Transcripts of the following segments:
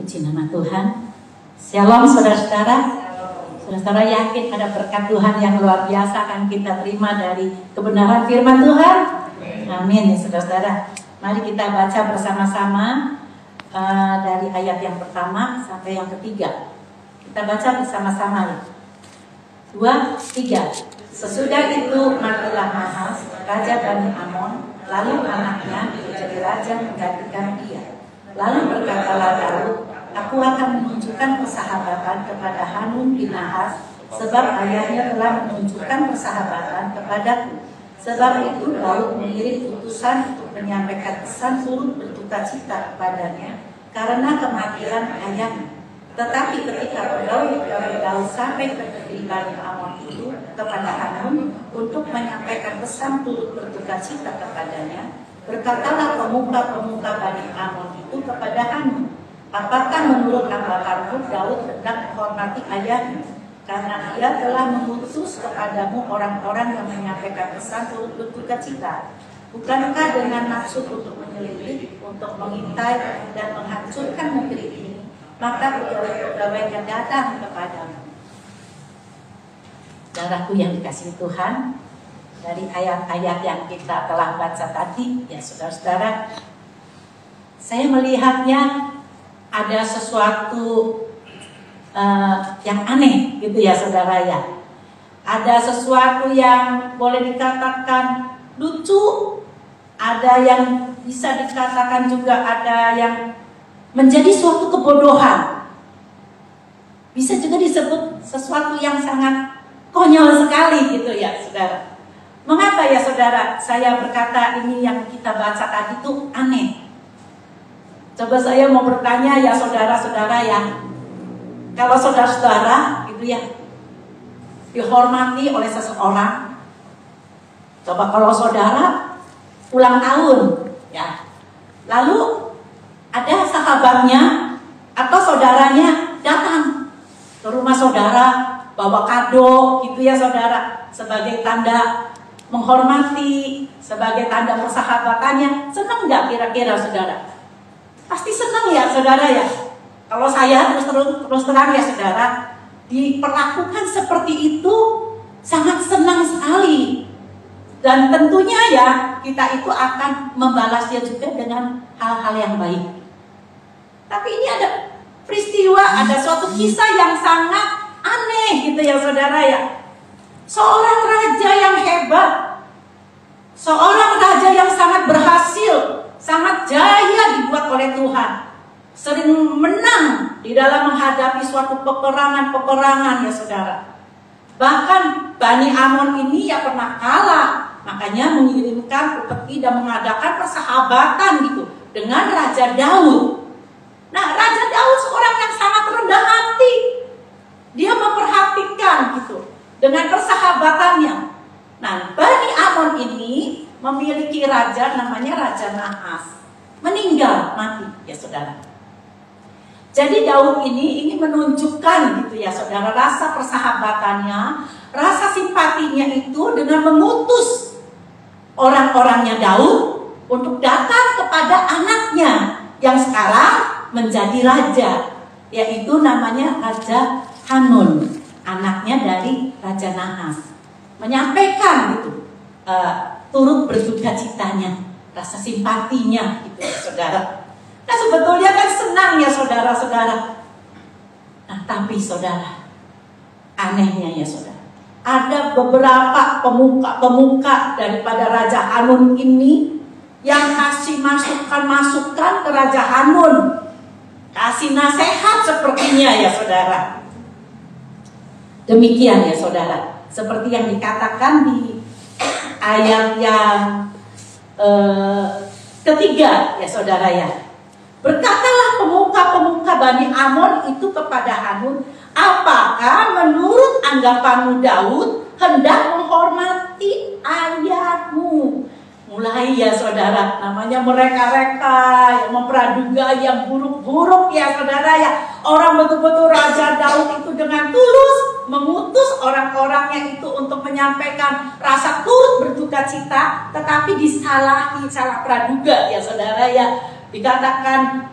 Puji nama Tuhan. Shalom saudara-saudara. Saudara-saudara yakin ada berkat Tuhan yang luar biasa akan kita terima dari kebenaran firman Tuhan? Amin ya saudara-saudara. Mari kita baca bersama-sama dari ayat yang pertama sampai yang ketiga. Kita baca bersama-sama ya. 2, 3. Sesudah itu matilah Nahas, raja Bani Amon, lalu anaknya menjadi raja menggantikan dia. Lalu berkatalah Daud, aku akan menunjukkan persahabatan kepada Hanun bin Nahas, sebab ayahnya telah menunjukkan persahabatan kepadaku. Sebab itu Daud mengirim utusan untuk menyampaikan pesan turut berduka cita kepadanya karena kematian ayahnya. Tetapi ketika pegawai Daud sampai ke negeri Bani Amon itu kepada Hanun untuk menyampaikan pesan turut berduka cita kepadanya, berkatalah pemuka-pemuka Bani Amon itu kepada Hanun, apakah menurut katakanmu Daud hendak menghormati ayahnya, karena dia telah mengutus kepadamu orang-orang yang menyampaikan pesan turut berduka cita? Bukankah dengan maksud untuk menyelidik, untuk mengintai dan menghancurkan negeri ini, maka pegawai-pegawainya datang kepadamu? Saudaraku yang dikasihi Tuhan, dari ayat-ayat yang kita telah baca tadi, ya saudara-saudara, saya melihatnya ada sesuatu yang aneh gitu ya saudara ya. Ada sesuatu yang boleh dikatakan lucu, ada yang bisa dikatakan juga ada yang menjadi suatu kebodohan. Bisa juga disebut sesuatu yang sangat konyol sekali gitu ya saudara. Mengapa ya saudara saya berkata ini yang kita baca tadi itu aneh? Coba saya mau bertanya ya saudara-saudara ya. Kalau saudara-saudara gitu ya dihormati oleh seseorang, coba kalau saudara ulang tahun ya, lalu ada sahabatnya atau saudaranya datang ke rumah saudara bawa kado gitu ya saudara, sebagai tanda menghormati, sebagai tanda persahabatannya. Senang nggak kira-kira saudara? Pasti senang ya saudara ya. Kalau saya terus terang ya saudara, diperlakukan seperti itu sangat senang sekali. Dan tentunya ya kita itu akan membalasnya juga dengan hal-hal yang baik. Tapi ini ada peristiwa, ada suatu kisah yang sangat aneh gitu ya saudara ya. Seorang raja yang hebat, seorang raja yang sangat berhasil, sangat jaya dibuat oleh Tuhan, sering menang di dalam menghadapi suatu peperangan-peperangan ya saudara. Bahkan Bani Amon ini ya pernah kalah, makanya mengirimkan upeti dan mengadakan persahabatan gitu dengan Raja Daud. Nah, Raja Daud seorang yang sangat rendah hati. Dia memperhatikan gitu dengan persahabatannya. Nah, Bani Amon ini memiliki raja namanya Raja Nahas. Meninggal, mati ya saudara. Jadi Daud ini ingin menunjukkan gitu ya saudara, rasa persahabatannya, rasa simpatinya itu dengan mengutus orang-orangnya Daud untuk datang kepada anaknya yang sekarang menjadi raja, yaitu namanya Raja Hanun, anaknya dari Raja Nahas, menyampaikan gitu turut berduka citanya, rasa simpatinya gitu ya saudara. Nah sebetulnya kan senang ya saudara-saudara. Nah tapi saudara, anehnya ya saudara, ada beberapa pemuka daripada Raja Hanun ini yang kasih masukan ke Raja Hanun, kasih nasihat sepertinya ya saudara. Demikian ya saudara, seperti yang dikatakan di ayat yang ketiga ya saudara ya. Berkatalah pemuka-pemuka Bani Amon itu kepada Hanun, apakah menurut anggapanmu Daud hendak menghormati ayahmu? Mulai ya saudara, namanya mereka-reka yang mempraduga yang buruk-buruk ya saudara ya. Orang betul-betul Raja Daud itu dengan tulus mengutus orang-orangnya itu untuk menyampaikan rasa turut berduka cita, tetapi disalahi, salah praduga ya saudara ya. Dikatakan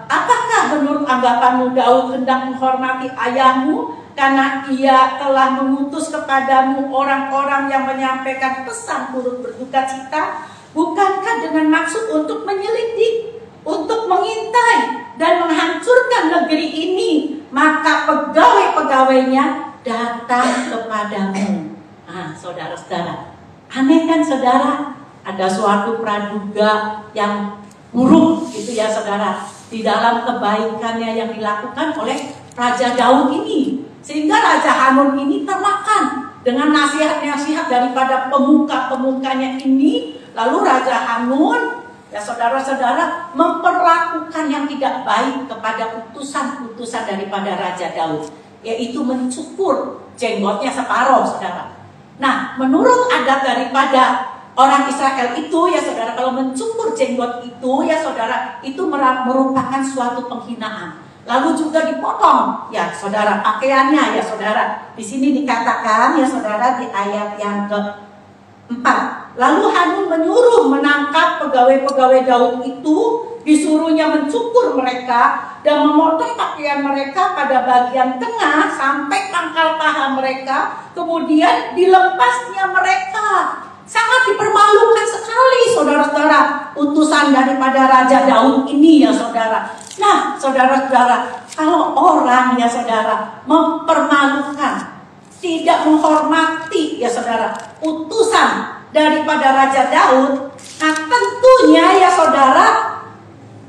apakah Apakah menurut anggapanmu Daud hendak menghormati ayahmu karena ia telah mengutus kepadamu orang-orang yang menyampaikan pesan turut berduka cita? Bukankah dengan maksud untuk menyelidik, untuk mengintai dan menghancurkan negeri ini, maka pegawai-pegawainya datang kepadamu? Nah, saudara-saudara, aneh kan saudara? Ada suatu praduga yang buruk gitu ya saudara, di dalam kebaikannya yang dilakukan oleh Raja Daud ini, sehingga Raja Hanun ini termakan dengan nasihat-nasihat daripada pemuka-pemukanya ini. Lalu Raja Hanun, ya saudara-saudara, memperlakukan yang tidak baik kepada utusan-utusan daripada Raja Daud, yaitu mencukur jenggotnya separuh, saudara. Nah, menurut adat daripada orang Israel itu, ya saudara, kalau mencukur jenggot itu, ya saudara, itu merupakan suatu penghinaan. Lalu juga dipotong, ya saudara, pakaiannya, ya saudara. Di sini dikatakan, ya saudara, di ayat yang ke-4. Lalu Hanun menyuruh menangkap pegawai-pegawai Daud itu, disuruhnya mencukur mereka dan memotong pakaian mereka pada bagian tengah sampai pangkal paha mereka, kemudian dilepasnya mereka. Sangat dipermalukan sekali saudara-saudara utusan daripada Raja Daud ini, ya saudara. Nah, saudara-saudara, kalau orang, ya saudara, mempermalukan, tidak menghormati, ya saudara, utusan daripada Raja Daud, nah tentunya, ya saudara,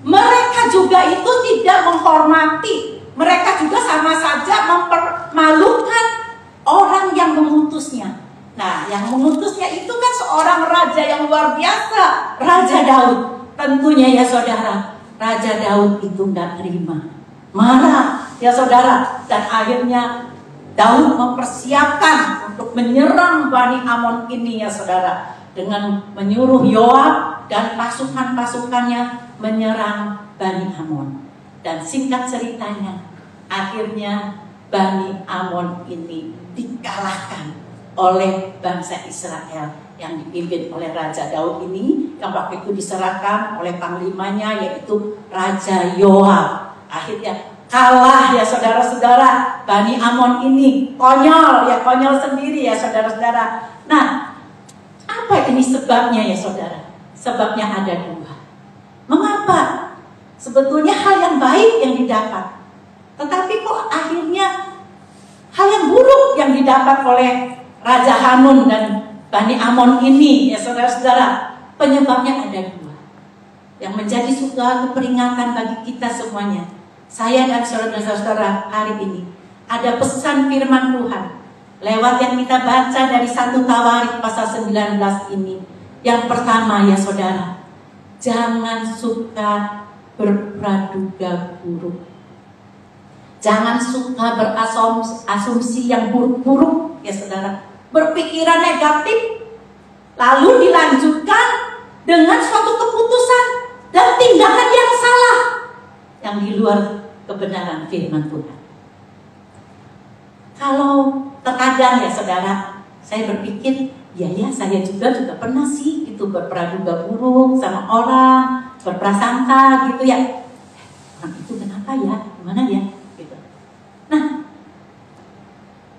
mereka juga itu tidak menghormati, mereka juga sama saja mempermalukan orang yang mengutusnya. Nah, yang mengutusnya itu kan seorang raja yang luar biasa, Raja Daud. Tentunya, ya saudara, Raja Daud itu nggak terima, marah, ya saudara, dan akhirnya Daud mempersiapkan untuk menyerang Bani Amon ini, ya saudara, dengan menyuruh Yoab dan pasukan-pasukannya menyerang Bani Amon. Dan singkat ceritanya, akhirnya Bani Amon ini dikalahkan oleh bangsa Israel yang dipimpin oleh Raja Daud ini, yang waktu itu diserahkan oleh panglimanya yaitu Raja Yoab. Akhirnya kalah, ya saudara-saudara, Bani Amon ini konyol, ya konyol sendiri, ya saudara-saudara. Nah, apa ini sebabnya, ya saudara? Sebabnya ada dua. Mengapa? Sebetulnya hal yang baik yang didapat, tetapi kok akhirnya hal yang buruk yang didapat oleh Raja Hanun dan Bani Amon ini, ya saudara-saudara. Penyebabnya ada dua yang menjadi suatu peringatan bagi kita semuanya. Saya dan saudara-saudara hari ini ada pesan firman Tuhan lewat yang kita baca dari 1 Tawarik pasal 19 ini. Yang pertama, ya saudara, jangan suka berpraduga buruk. Jangan suka berasumsi yang buruk-buruk, ya saudara. Berpikiran negatif, lalu dilanjutkan dengan suatu keputusan dan tindakan yang salah, yang di luar kebenaran firman Tuhan. Kalau terkadang, ya saudara, saya berpikir, ya saya juga pernah sih itu berpraduga buruk sama orang, berprasangka gitu ya. Orang itu kenapa ya, gimana ya? Nah,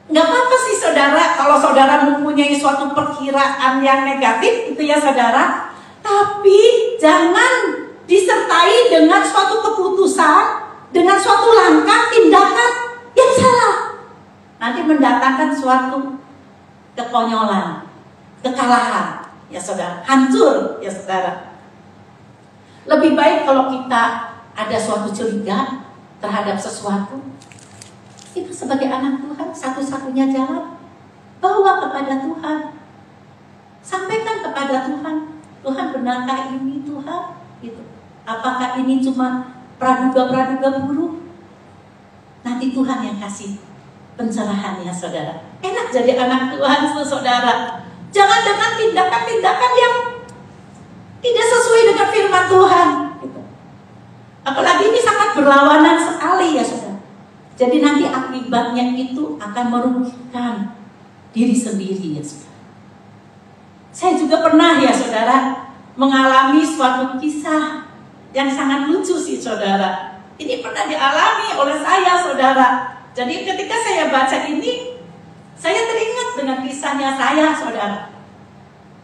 nggak apa-apa sih saudara kalau saudara mempunyai suatu perkiraan yang negatif itu, ya saudara. Tapi jangan disertai dengan suatu keputusan, dengan suatu langkah tindakan yang salah. Nanti mendatangkan suatu kekonyolan, kekalahan, ya saudara, hancur, ya saudara. Lebih baik kalau kita ada suatu curiga terhadap sesuatu, itu sebagai anak Tuhan, satu-satunya jalan, bawa kepada Tuhan, sampaikan kepada Tuhan. Tuhan, benarkah ini Tuhan? Gitu. Apakah ini cuma praduga-praduga buruk? Nanti Tuhan yang kasih pencerahannya, saudara. Enak jadi anak Tuhan, saudara. Jangan dengan tindakan-tindakan yang tidak sesuai dengan firman Tuhan. Gitu. Apalagi ini sangat berlawanan sekali, ya saudara. Jadi nanti akibatnya itu akan merugikan diri sendiri, ya saudara. Saya juga pernah, ya saudara, mengalami suatu kisah yang sangat lucu sih saudara. Ini pernah dialami oleh saya, saudara. Jadi ketika saya baca ini, saya teringat dengan kisahnya saya, saudara.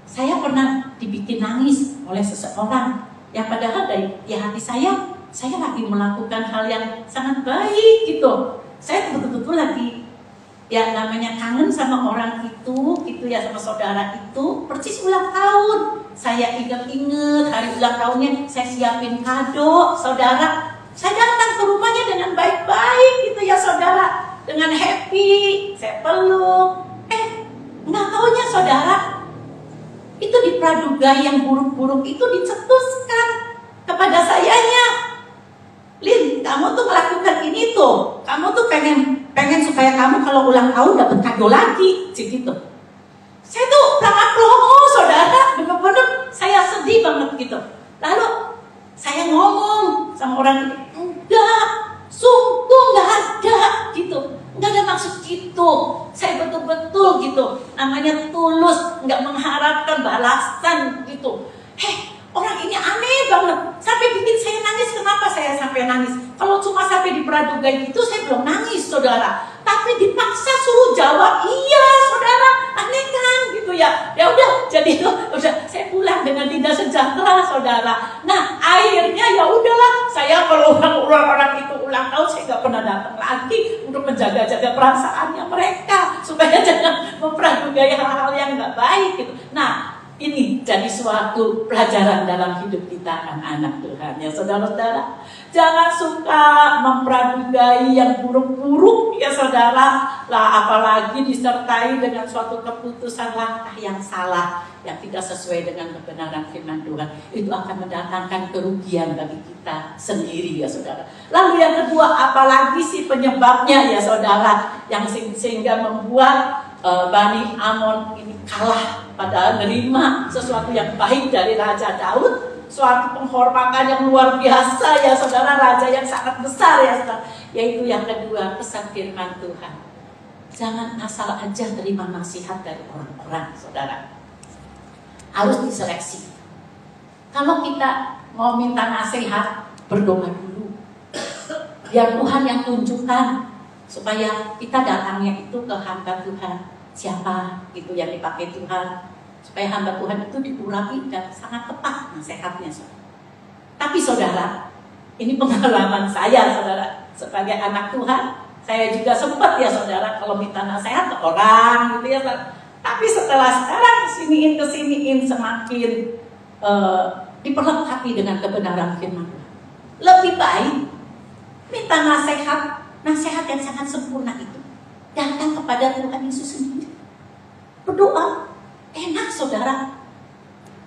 Saya pernah dibikin nangis oleh seseorang yang padahal di hati saya lagi melakukan hal yang sangat baik gitu. Saya betul-betul lagi ya namanya kangen sama orang itu gitu ya, sama saudara itu. Persis ulang tahun, saya ingat-ingat hari ulang tahunnya, saya siapin kado, saudara. Saya datang ke rumahnya dengan baik-baik gitu ya, saudara, dengan happy, saya peluk. Nggak taunya, saudara, itu di praduga yang buruk-buruk itu dicetuskan kepada sayanya. Lin, kamu tuh melakukan ini tuh, kamu tuh pengen supaya kamu kalau ulang tahun dapat kado lagi, gitu. Saya tuh sangat promo, saudara, bener-bener saya sedih banget gitu. Lalu saya ngomong sama orang itu, enggak, sungguh nggak ada gitu, nggak ada maksud gitu. Saya betul-betul gitu, namanya tulus, nggak mengharapkan balasan gitu. Orang ini aneh banget, sampai bikin saya nangis. Kenapa saya sampai nangis? Kalau cuma sampai di praduga gitu, saya belum nangis, saudara. Tapi dipaksa suruh jawab, iya, saudara, aneh kan, gitu ya. Ya udah, jadi udah saya pulang dengan tidak sejahtera, saudara. Nah, akhirnya ya udahlah, saya kalau orang itu ulang tahun, saya nggak pernah datang lagi untuk menjaga-jaga perasaannya mereka supaya jangan mempradugai hal-hal yang nggak baik, gitu. Nah, ini jadi suatu pelajaran dalam hidup kita, anak-anak Tuhan ya, saudara-saudara. Jangan suka mempradugai yang buruk-buruk ya, saudara. Lah apalagi disertai dengan suatu keputusan langkah yang salah, yang tidak sesuai dengan kebenaran firman Tuhan. Itu akan mendatangkan kerugian bagi kita sendiri ya, saudara. Lalu yang kedua, apalagi sih penyebabnya ya, saudara, yang sehingga membuat Bani Amon ini kalah pada menerima sesuatu yang baik dari Raja Daud, suatu penghormatan yang luar biasa ya, saudara, raja yang sangat besar ya, saudara. Yaitu yang kedua, pesan firman Tuhan. Jangan asal aja terima nasihat dari orang-orang, saudara. Harus diseleksi. Kalau kita mau minta nasihat, berdoa dulu. Biar Tuhan yang tunjukkan, supaya kita datangnya itu ke hamba Tuhan. Siapa itu yang dipakai Tuhan, supaya hamba Tuhan itu diurapi dan sangat tepat nasihatnya, saudara. Tapi saudara, ini pengalaman saya, saudara, sebagai anak Tuhan. Saya juga sempat ya, saudara, kalau minta nasihat ke orang gitu ya, saudara. Tapi setelah sekarang kesiniin semakin diperlengkapi dengan kebenaran firman Tuhan. Lebih baik minta nasihat yang sangat sempurna itu datang kepada Tuhan Yesus sendiri. Berdoa, enak, saudara,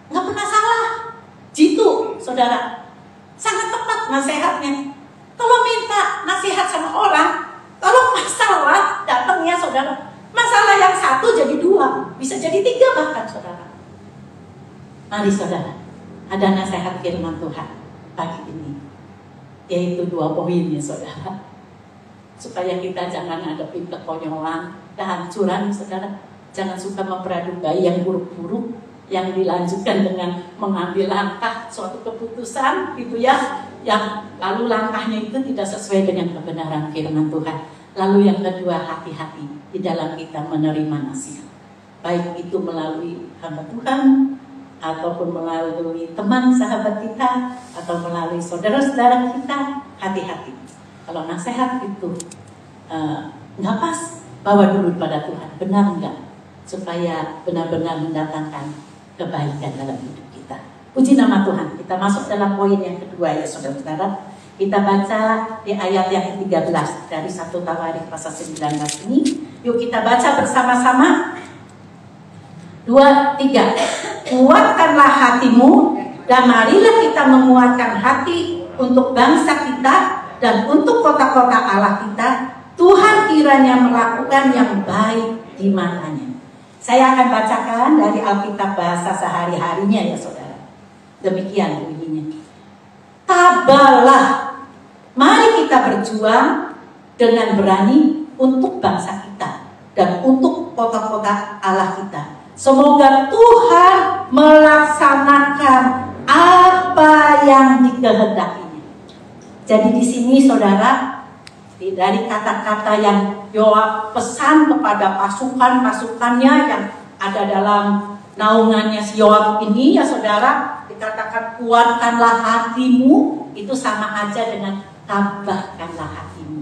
nggak pernah salah. Gitu, saudara, sangat tepat nasihatnya. Kalau minta nasihat sama orang, kalau masalah datangnya, saudara, masalah yang satu jadi dua, bisa jadi tiga bahkan, saudara. Mari, saudara, ada nasihat firman Tuhan pagi ini, yaitu 2 poinnya, saudara, supaya kita jangan ngadepin kekonyolan, kehancuran, saudara. Jangan suka mempradugai yang buruk-buruk, yang dilanjutkan dengan mengambil langkah suatu keputusan gitu ya, yang lalu langkahnya itu tidak sesuai dengan kebenaran firman Tuhan. Lalu yang kedua, hati-hati di dalam kita menerima nasihat, baik itu melalui hamba Tuhan, ataupun melalui teman sahabat kita, atau melalui saudara-saudara kita. Hati-hati. Kalau nasihat itu nggak pas, bawa dulu pada Tuhan, benar nggak? Supaya benar-benar mendatangkan kebaikan dalam hidup kita. Puji nama Tuhan. Kita masuk dalam poin yang kedua ya, saudara-saudara. Kita baca di ayat yang ke-13 dari 1 Tawarik pasal 19 ini. Yuk kita baca bersama-sama. 2, 3. Kuatkanlah hatimu dan marilah kita menguatkan hati untuk bangsa kita dan untuk kota-kota Allah kita. Tuhan kiranya melakukan yang baik di matanya. Saya akan bacakan dari Alkitab bahasa sehari-harinya ya, saudara. Demikian bunyinya. Tabahlah, mari kita berjuang dengan berani untuk bangsa kita dan untuk kota-kota Allah kita. Semoga Tuhan melaksanakan apa yang dikehendakinya. Jadi di sini saudara, dari kata-kata yang Yoab pesan kepada pasukan-pasukannya yang ada dalam naungannya si Yoab ini, ya saudara, dikatakan kuatkanlah hatimu, itu sama aja dengan tabahkanlah hatimu.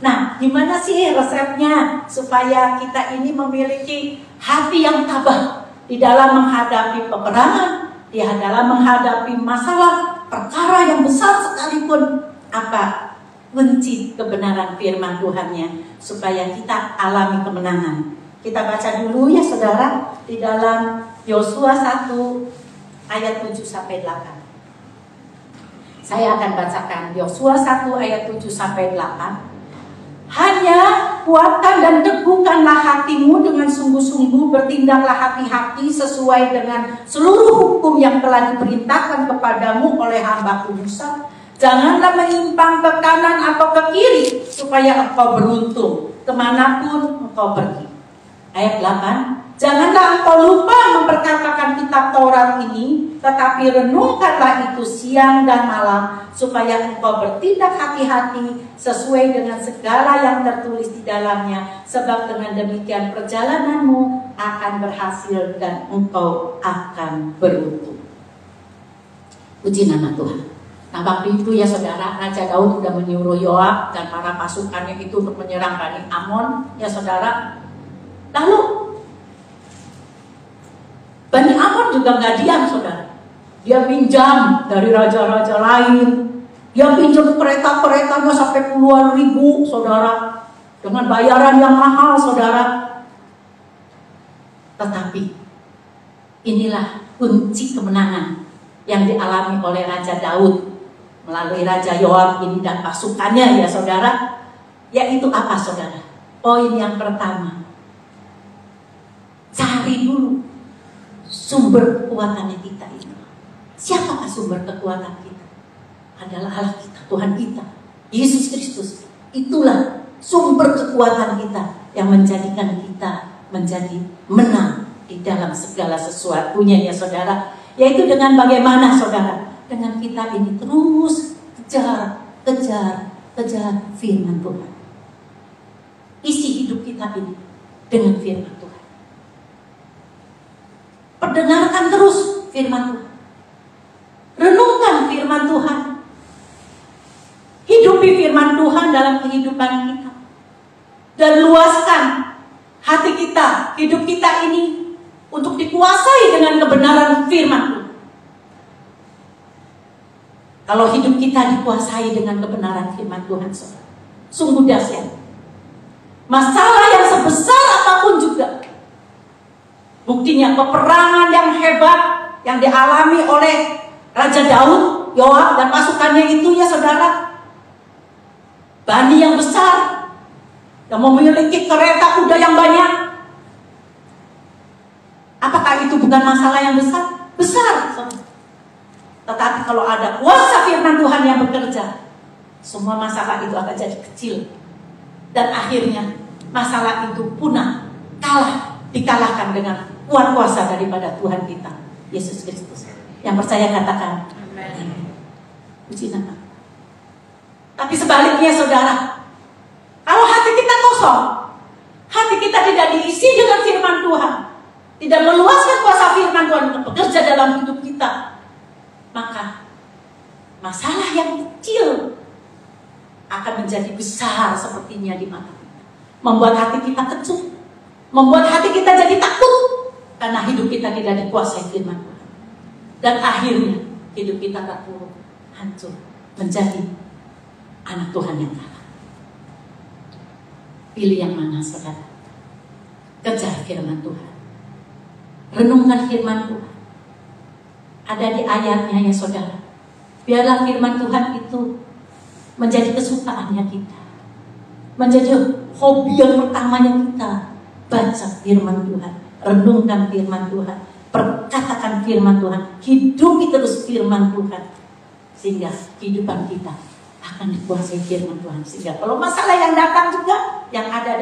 Nah, gimana sih resepnya supaya kita ini memiliki hati yang tabah di dalam menghadapi peperangan, di dalam menghadapi masalah, perkara yang besar sekalipun? Apa? Kunci kebenaran firman Tuhannya supaya kita alami kemenangan. Kita baca dulu ya saudara di dalam Yosua 1 ayat 7 sampai 8. Saya akan bacakan Yosua 1 ayat 7 sampai 8. Hanya kuatkan dan teguhkanlah hatimu dengan sungguh-sungguh, bertindaklah hati-hati sesuai dengan seluruh hukum yang telah diperintahkan kepadamu oleh hamba-Ku Musa. Janganlah menyimpang ke kanan atau ke kiri supaya engkau beruntung kemanapun engkau pergi. Ayat 8. Janganlah engkau lupa memperkatakan kitab Taurat ini, tetapi renungkanlah itu siang dan malam, supaya engkau bertindak hati-hati sesuai dengan segala yang tertulis di dalamnya. Sebab dengan demikian perjalananmu akan berhasil dan engkau akan beruntung. Puji nama Tuhan. Nah, waktu itu ya saudara, Raja Daud sudah menyuruh Yoab dan para pasukannya itu untuk menyerang Bani Amon, ya saudara. Lalu Bani Amon juga nggak diam saudara. Dia pinjam dari raja-raja lain. Dia pinjam kereta-keretanya sampai puluhan ribu saudara, dengan bayaran yang mahal saudara. Tetapi inilah kunci kemenangan yang dialami oleh Raja Daud melalui Raja Yoab ini dan pasukannya ya saudara. Yaitu apa saudara? Poin yang pertama, cari dulu sumber kekuatannya kita itu. Siapakah sumber kekuatan kita? Adalah Allah kita, Tuhan kita, Yesus Kristus. Itulah sumber kekuatan kita yang menjadikan kita menjadi menang di dalam segala sesuatunya ya saudara. Yaitu dengan bagaimana saudara? Dengan kita ini terus kejar firman Tuhan. Isi hidup kita ini dengan firman Tuhan. Perdengarkan terus firman Tuhan. Renungkan firman Tuhan. Hidupi firman Tuhan dalam kehidupan kita. Dan luaskan hati kita, hidup kita ini untuk dikuasai dengan kebenaran firman Tuhan. Kalau hidup kita dikuasai dengan kebenaran firman Tuhan, sungguh dahsyat. Masalah yang sebesar apapun juga, buktinya peperangan yang hebat yang dialami oleh Raja Daud, Yoab dan pasukannya itu ya saudara, bani yang besar yang memiliki kereta kuda yang banyak. Apakah itu bukan masalah yang besar? Besar saudara. Tetapi kalau ada kuasa firman Tuhan yang bekerja, semua masalah itu akan jadi kecil. Dan akhirnya masalah itu punah, dikalahkan dengan kuat kuasa daripada Tuhan kita, Yesus Kristus. Yang percaya katakan amin. Puji nama. Tapi sebaliknya saudara, kalau hati kita kosong, hati kita tidak diisi dengan firman Tuhan, tidak meluaskan kuasa firman Tuhan untuk bekerja dalam hidup kita, maka masalah yang kecil akan menjadi besar sepertinya di mata kita. Membuat hati kita kecut, membuat hati kita jadi takut karena hidup kita tidak dikuasai firman Tuhan. Dan akhirnya hidup kita terpuruk, hancur, menjadi anak Tuhan yang kalah. Pilih yang mana saudara? Kejar firman Tuhan. Renungkan firman Tuhan. Ada di ayatnya ya saudara. Biarlah firman Tuhan itu menjadi kesukaannya kita, menjadi hobi yang pertamanya kita. Baca firman Tuhan, renungkan firman Tuhan, perkatakan firman Tuhan, hidupi terus firman Tuhan, sehingga kehidupan kita akan dikuasai firman Tuhan. Sehingga kalau masalah yang datang juga, yang ada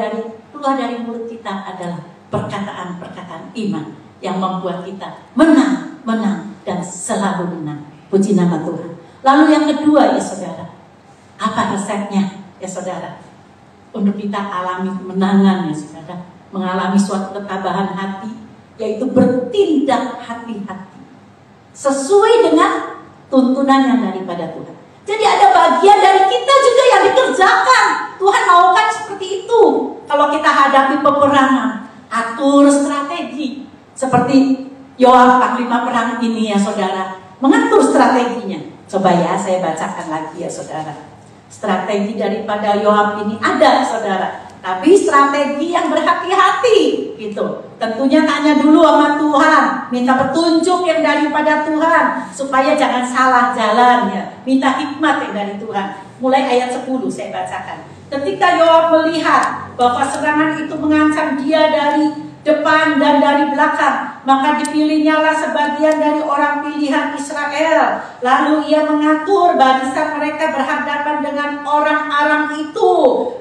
keluar dari mulut kita adalah perkataan-perkataan iman yang membuat kita menang dan selalu menang. Puji nama Tuhan. Lalu yang kedua ya saudara, Apa resepnya ya saudara? Untuk kita alami kemenangan ya saudara, mengalami suatu ketabahan hati, yaitu bertindak hati-hati sesuai dengan tuntunan yang daripada Tuhan. Jadi ada bagian dari kita juga yang dikerjakan. Tuhan maukan seperti itu. Kalau kita hadapi peperangan, atur strategi. Seperti Yoab panglima perang ini ya saudara, mengatur strateginya. Coba ya saya bacakan lagi ya saudara. Strategi daripada Yoab ini ada saudara, tapi strategi yang berhati-hati gitu. Tentunya tanya dulu sama Tuhan, minta petunjuk yang daripada Tuhan supaya jangan salah jalan ya. Minta hikmat yang dari Tuhan. Mulai ayat 10 saya bacakan. Ketika Yoab melihat bahwa serangan itu mengancam dia dari depan dan dari belakang, maka dipilihnyalah sebagian dari orang pilihan Israel. Lalu ia mengatur barisan mereka berhadapan dengan orang Aram itu.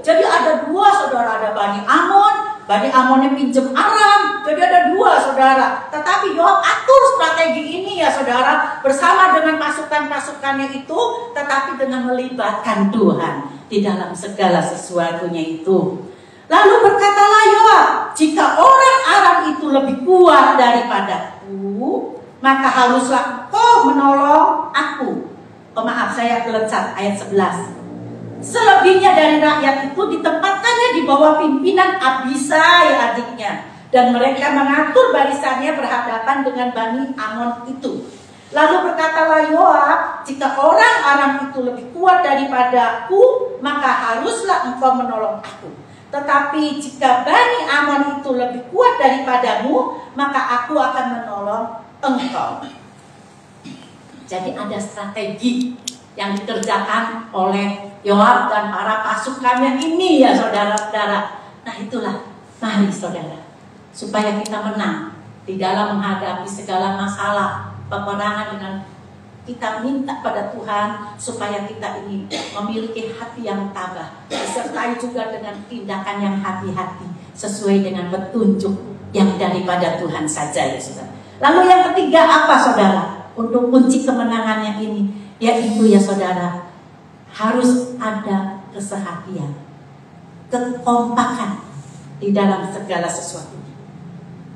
Jadi ada dua saudara, ada Bani Amon, Bani Amonnya pinjem Aram. Jadi ada dua saudara. Tetapi Yoab atur strategi ini ya saudara, bersama dengan pasukan-pasukannya itu, tetapi dengan melibatkan Tuhan di dalam segala sesuatunya itu. Lalu berkatalah Yoab, jika orang Aram itu lebih kuat daripadaku, maka haruslah kau menolong aku. Maaf, saya kelencat ayat 11. Selebihnya dari rakyat itu ditempatkannya di bawah pimpinan Abisai adiknya, dan mereka mengatur barisannya berhadapan dengan Bani Amon itu. Lalu berkatalah Yoab, jika orang Aram itu lebih kuat daripadaku, maka haruslah engkau menolong aku. Tetapi jika Bani Amon itu lebih kuat daripadamu, maka aku akan menolong engkau. Jadi ada strategi yang dikerjakan oleh Yoab dan para pasukannya ini ya saudara-saudara. Nah itulah, mari saudara, supaya kita menang di dalam menghadapi segala masalah peperangan, dengan kita minta pada Tuhan supaya kita ini memiliki hati yang tabah, disertai juga dengan tindakan yang hati-hati sesuai dengan petunjuk yang daripada Tuhan saja ya saudara. Lalu yang ketiga apa saudara? Untuk kunci kemenangannya ini, yaitu ya saudara, harus ada kesehatian, kekompakan di dalam segala sesuatu.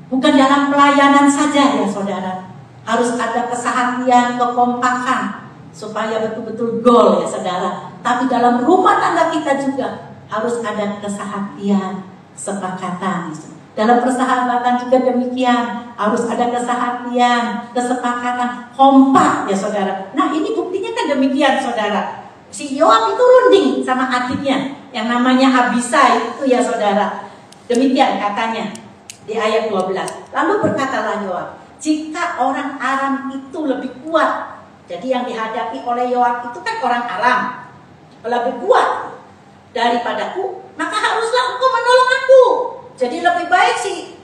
Bukan dalam pelayanan saja ya saudara, harus ada kesehatian, kekompakan supaya betul-betul goal ya saudara. Tapi dalam rumah tangga kita juga harus ada kesehatian, kesepakatan. Dalam persahabatan juga demikian, harus ada kesehatian, kesepakatan, kompak ya saudara. Nah ini buktinya kan demikian saudara. Si Yoab itu runding sama adiknya yang namanya Abisai itu ya saudara. Demikian katanya di ayat 12. Lalu berkatalah Yoab, jika orang Aram itu lebih kuat. Jadi yang dihadapi oleh Yoab itu kan orang Aram, lebih kuat daripadaku, maka haruslah engkau menolong aku. Jadi lebih baik si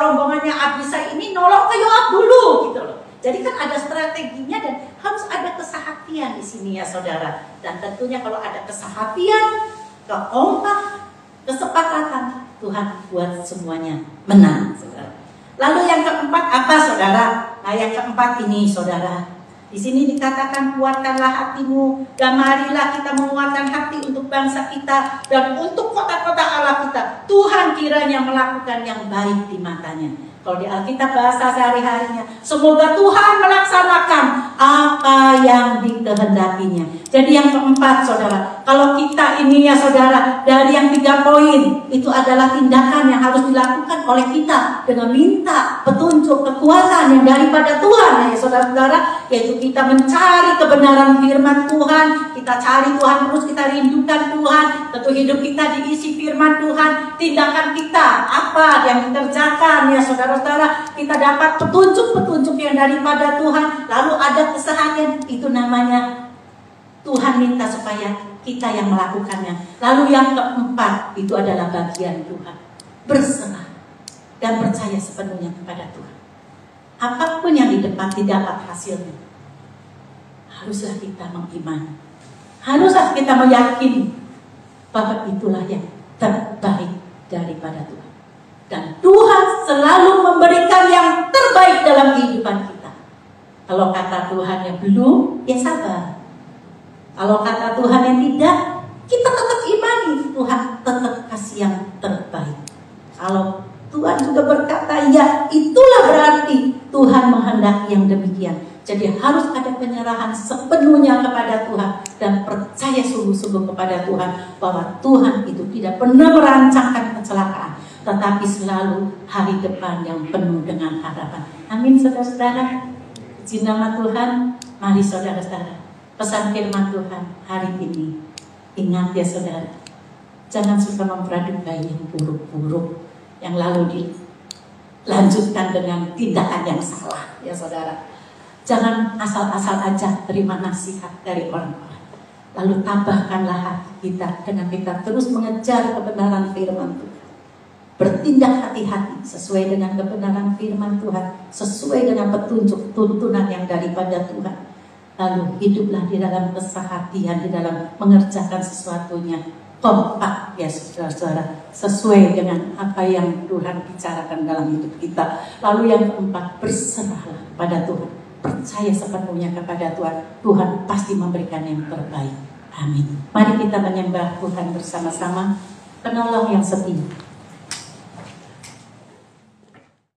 rombongannya Abisai ini nolong ke Yoab dulu gitu loh. Jadi kan ada strateginya dan harus ada kesehatian di sini ya saudara. Dan tentunya kalau ada kesehatian, kekompak, kesepakatan, Tuhan buat semuanya menang saudara. Lalu yang keempat apa saudara? Nah yang keempat ini saudara, di sini dikatakan kuatkanlah hatimu dan marilah kita menguatkan hati untuk bangsa kita dan untuk kota-kota Allah kita. Tuhan kiranya melakukan yang baik di matanya. Kalau di Alkitab bahasa sehari-harinya, semoga Tuhan melaksanakan apa yang dikehendakinya. Jadi yang keempat saudara, kalau kita ini ya saudara, dari yang 3 poin itu adalah tindakan yang harus dilakukan oleh kita dengan minta petunjuk, kekuatan yang daripada Tuhan ya saudara-saudara, yaitu kita mencari kebenaran firman Tuhan, kita cari Tuhan terus, kita rindukan Tuhan, tentu hidup kita diisi firman Tuhan, tindakan kita apa yang dikerjakan ya saudara-saudara, kita dapat petunjuk-petunjuk yang daripada Tuhan, lalu ada keseharian, itu namanya Tuhan minta supaya kita yang melakukannya. Lalu yang keempat itu adalah bagian Tuhan, berserah dan percaya sepenuhnya kepada Tuhan. Apapun yang di depan didapat hasilnya, haruslah kita mengimani, haruslah kita meyakini bahwa itulah yang terbaik daripada Tuhan. Dan Tuhan selalu memberikan yang terbaik dalam kehidupan kita. Kalau kata Tuhan yang belum, ya sabar. Kalau kata Tuhan yang tidak, kita tetap imani Tuhan tetap kasih yang terbaik. Kalau Tuhan juga berkata ya, itulah berarti Tuhan menghendaki yang demikian. Jadi harus ada penyerahan sepenuhnya kepada Tuhan dan percaya sungguh-sungguh kepada Tuhan bahwa Tuhan itu tidak pernah merancangkan kecelakaan, tetapi selalu hari depan yang penuh dengan harapan. Amin, saudara-saudara. Puji nama Tuhan. Mari saudara-saudara, pesan firman Tuhan hari ini. Ingat ya saudara, jangan suka mempradugai yang buruk-buruk, yang lalu dilanjutkan dengan tindakan yang salah ya saudara. Jangan asal-asal aja terima nasihat dari orang-orang, lalu tambahkanlah hati kita dengan kita terus mengejar kebenaran firman Tuhan. Bertindak hati-hati sesuai dengan kebenaran firman Tuhan, sesuai dengan petunjuk tuntunan yang daripada Tuhan. Lalu hiduplah di dalam kesehatian, di dalam mengerjakan sesuatunya kompak ya saudara-saudara, sesuai dengan apa yang Tuhan bicarakan dalam hidup kita. Lalu yang keempat, berserahlah pada Tuhan. Percaya sepenuhnya kepada Tuhan. Tuhan pasti memberikan yang terbaik. Amin. Mari kita menyembah Tuhan bersama-sama, penolong yang setia.